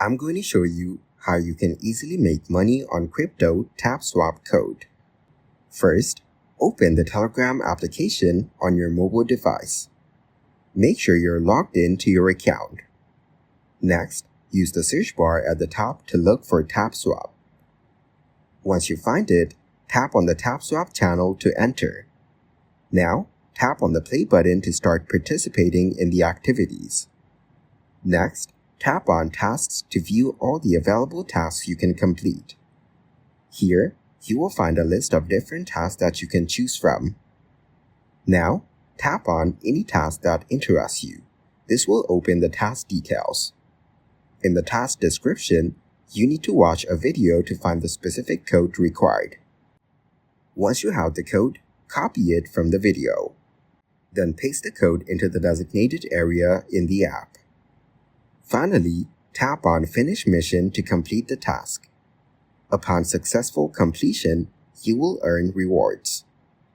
I'm going to show you how you can easily make money on crypto Tapswap code. First, open the Telegram application on your mobile device. Make sure you're logged in to your account. Next, use the search bar at the top to look for Tapswap. Once you find it, tap on the Tapswap channel to enter. Now, tap on the play button to start participating in the activities. Next, tap on Tasks to view all the available tasks you can complete. Here, you will find a list of different tasks that you can choose from. Now, tap on any task that interests you. This will open the task details. In the task description, you need to watch a video to find the specific code required. Once you have the code, copy it from the video. Then paste the code into the designated area in the app. Finally, tap on Finish Mission to complete the task. Upon successful completion, you will earn rewards.